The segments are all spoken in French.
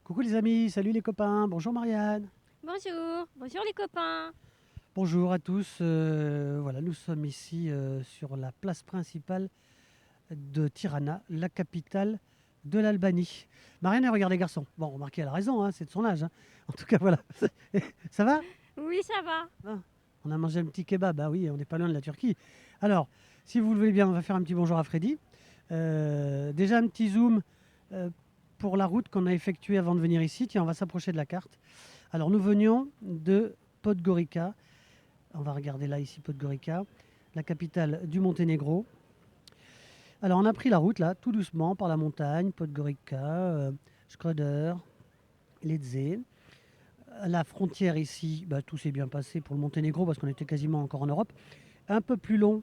Coucou les amis, salut les copains, bonjour Marianne. Bonjour, bonjour les copains. Bonjour à tous. Voilà, nous sommes ici sur la place principale de Tirana, la capitale de l'Albanie. Marianne, elle regarde les garçons. Bon, remarquez, elle a raison, hein, c'est de son âge, hein. En tout cas, voilà. Ça va? Oui, ça va. Hein. On a mangé un petit kebab, ah oui, on n'est pas loin de la Turquie. Alors, si vous le voulez bien, on va faire un petit bonjour à Freddy. Déjà un petit zoom euh, pour la route qu'on a effectuée avant de venir ici. Tiens, on va s'approcher de la carte. Alors, nous venions de Podgorica. On va regarder là, ici, Podgorica, la capitale du Monténégro. Alors, on a pris la route, là, tout doucement, par la montagne, Podgorica, Skroder, Ledze. À la frontière ici, bah, tout s'est bien passé pour le Monténégro parce qu'on était quasiment encore en Europe. Un peu plus long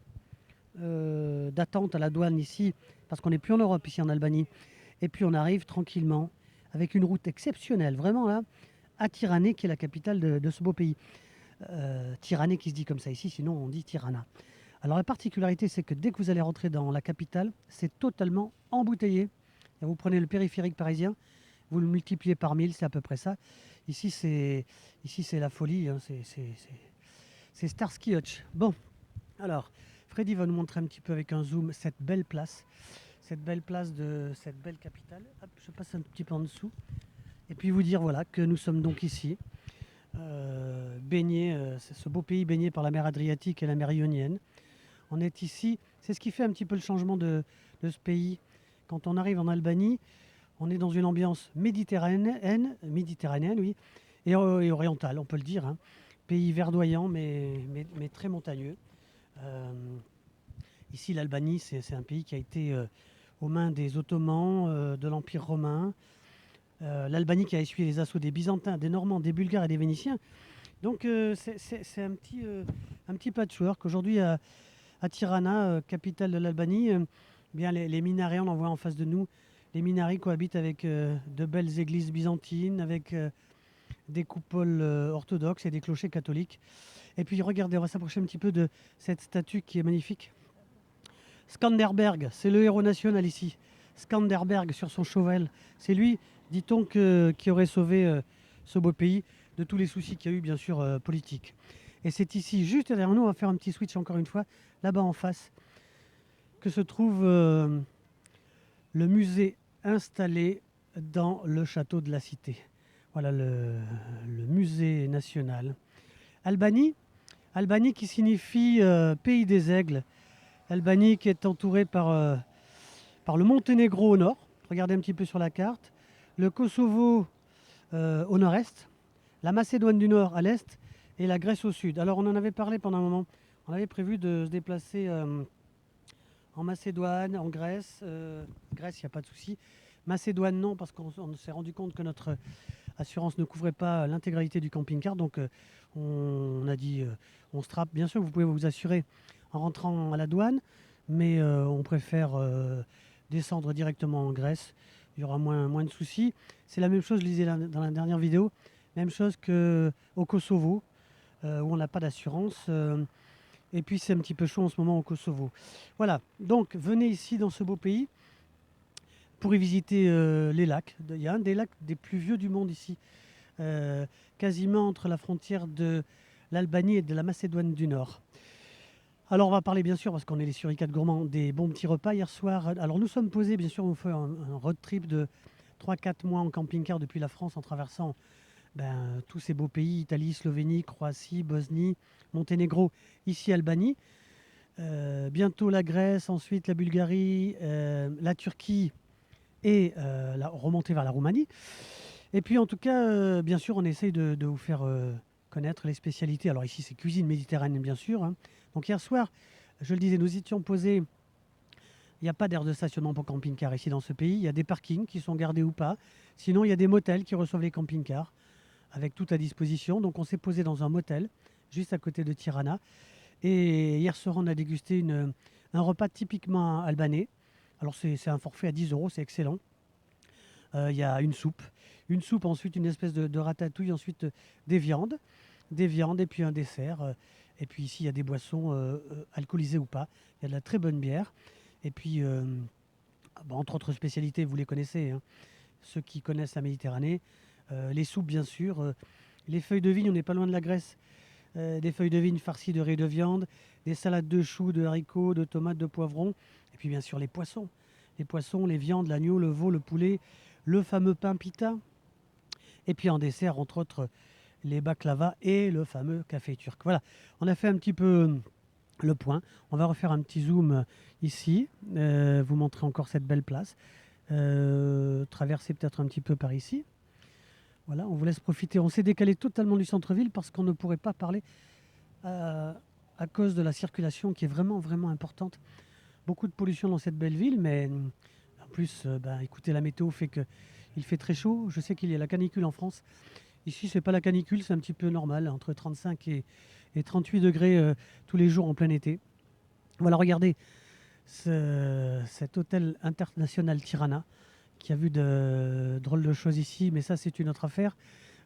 d'attente à la douane ici parce qu'on n'est plus en Europe, ici en Albanie. Et puis, on arrive tranquillement avec une route exceptionnelle, vraiment là, à Tirana, qui est la capitale de ce beau pays. Tirana qui se dit comme ça ici, sinon on dit Tirana. Alors la particularité, c'est que dès que vous allez rentrer dans la capitale, c'est totalement embouteillé. Et vous prenez le périphérique parisien, vous le multipliez par 1000, c'est à peu près ça. Ici, c'est la folie, hein, c'est Starsky Hutch. Bon, alors, Freddy va nous montrer un petit peu avec un zoom cette belle place de cette belle capitale. Hop, je passe un petit peu en dessous. Et puis vous dire voilà que nous sommes donc ici, baigné, c'est ce beau pays baigné par la mer Adriatique et la mer Ionienne. On est ici, c'est ce qui fait un petit peu le changement de ce pays. Quand on arrive en Albanie, on est dans une ambiance méditerranéenne oui, et orientale, on peut le dire, hein. Pays verdoyant, mais très montagneux. Euh, Ici, l'Albanie, c'est un pays qui a été aux mains des Ottomans, de l'Empire romain. L'Albanie qui a essuyé les assauts des Byzantins, des Normands, des Bulgares et des Vénitiens. Donc, c'est un petit patchwork. Aujourd'hui, à Tirana, capitale de l'Albanie, bien les minarets, on en voit en face de nous. Les minarets cohabitent avec de belles églises byzantines, avec des coupoles orthodoxes et des clochers catholiques. Et puis regardez, on va s'approcher un petit peu de cette statue qui est magnifique. Skanderberg, c'est le héros national ici. Skanderberg sur son cheval. C'est lui, dit-on, qui aurait sauvé ce beau pays de tous les soucis qu'il y a eu, bien sûr, politiques. Et c'est ici, juste derrière nous, on va faire un petit switch encore une fois, là-bas en face, que se trouve le musée installé dans le château de la Cité. Voilà le musée national. Albanie, Albanie qui signifie pays des aigles. Albanie qui est entourée par le Monténégro au nord. Regardez un petit peu sur la carte. Le Kosovo au nord-est. La Macédoine du Nord à l'est et la Grèce au sud. Alors on en avait parlé pendant un moment. On avait prévu de se déplacer en Macédoine, en Grèce. Grèce, il n'y a pas de souci. Macédoine, non, parce qu'on s'est rendu compte que notre assurance ne couvrait pas l'intégralité du camping-car. Donc on a dit, on se trappe. Bien sûr, vous pouvez vous assurer en rentrant à la douane, mais on préfère descendre directement en Grèce. Il y aura moins de soucis. C'est la même chose, je lisais dans la dernière vidéo, même chose qu'au Kosovo, où on n'a pas d'assurance. Et puis c'est un petit peu chaud en ce moment au Kosovo. Voilà, donc venez ici dans ce beau pays pour y visiter les lacs. Il y a un des lacs des plus vieux du monde ici, euh, quasiment entre la frontière de l'Albanie et de la Macédoine du Nord. Alors on va parler bien sûr, parce qu'on est les suricates gourmands, des bons petits repas hier soir. Alors nous sommes posés, bien sûr, on fait un road trip de 3 4 mois en camping-car depuis la France en traversant tous ces beaux pays, Italie, Slovénie, Croatie, Bosnie, Monténégro, ici Albanie. Bientôt la Grèce, ensuite la Bulgarie, la Turquie et remonter vers la Roumanie. Et puis en tout cas, bien sûr, on essaye de vous faire connaître les spécialités. Alors ici, c'est cuisine méditerranéenne, bien sûr, hein. Donc hier soir, je le disais, nous étions posés. Il n'y a pas d'aire de stationnement pour camping-car ici dans ce pays. Il y a des parkings qui sont gardés ou pas. Sinon, il y a des motels qui reçoivent les camping-cars avec tout à disposition. Donc on s'est posé dans un motel juste à côté de Tirana. Et hier soir, on a dégusté un repas typiquement albanais. Alors c'est un forfait à 10 euros, c'est excellent. Il y a une soupe, ensuite une espèce de ratatouille, ensuite des viandes et puis un dessert. Et puis ici, il y a des boissons alcoolisées ou pas. Il y a de la très bonne bière. Et puis, entre autres spécialités, vous les connaissez, hein. ceux qui connaissent la Méditerranée. Les soupes, bien sûr. Les feuilles de vigne, on n'est pas loin de la Grèce. Des feuilles de vigne farcies de riz et de viande, des salades de choux, de haricots, de tomates, de poivrons. Et puis bien sûr les poissons. Les poissons, les viandes, l'agneau, le veau, le poulet, le fameux pain pita. Et puis en dessert, entre autres, les baklava et le fameux café turc. Voilà, on a fait un petit peu le point. On va refaire un petit zoom ici, vous montrer encore cette belle place. Traverser peut-être un petit peu par ici. Voilà, on vous laisse profiter. On s'est décalé totalement du centre-ville parce qu'on ne pourrait pas parler à cause de la circulation qui est vraiment, vraiment importante. Beaucoup de pollution dans cette belle ville, mais en plus, écoutez, la météo fait qu'il fait très chaud. Je sais qu'il y a la canicule en France. Ici, c'est pas la canicule, c'est un petit peu normal, entre 35 et 38 degrés tous les jours en plein été. Voilà, regardez cet hôtel international Tirana qui a vu de drôles de choses ici, mais ça, c'est une autre affaire.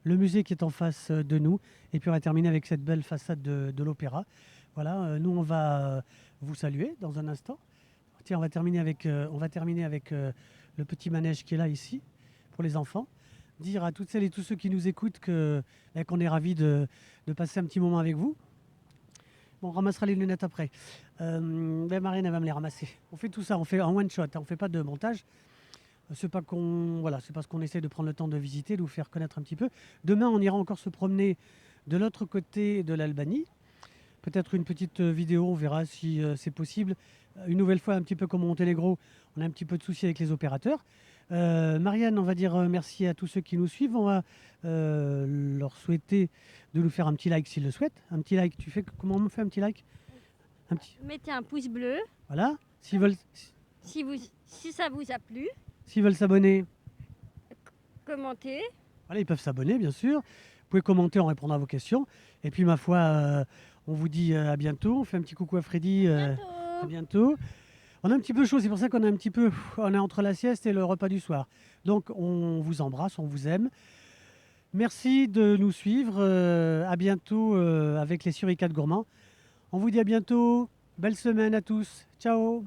Le musée qui est en face de nous, et puis on va terminer avec cette belle façade de l'opéra. Voilà, nous, on va vous saluer dans un instant. Tiens, on va terminer avec le petit manège qui est là, ici, pour les enfants. Dire à toutes celles et tous ceux qui nous écoutent qu'on est ravis de passer un petit moment avec vous. Bon, on ramassera les lunettes après. Marine, elle va me les ramasser. On fait tout ça, on fait en one shot, on ne fait pas de montage. C'est pas c'est parce qu'on essaie de prendre le temps de visiter, de vous faire connaître un petit peu. Demain, on ira encore se promener de l'autre côté de l'Albanie. Peut-être une petite vidéo, on verra si c'est possible. Une nouvelle fois, un petit peu comme au Monténégro, on a un petit peu de soucis avec les opérateurs. Marianne, on va dire merci à tous ceux qui nous suivent. On va leur souhaiter de nous faire un petit like s'ils le souhaitent. Un petit like, comment on fait un petit like? Mettez un pouce bleu Voilà. S'ils veulent si ça vous a plu. S'ils veulent s'abonner, Commentez. voilà, ils peuvent s'abonner, bien sûr. Vous pouvez commenter, on répondra à vos questions. Et puis, ma foi, on vous dit à bientôt. On fait un petit coucou à Freddy. À bientôt. On a un petit peu chaud, c'est pour ça qu'on on est entre la sieste et le repas du soir. Donc, on vous embrasse, on vous aime. Merci de nous suivre. À bientôt avec les Suricates Gourmands. On vous dit à bientôt. Belle semaine à tous. Ciao.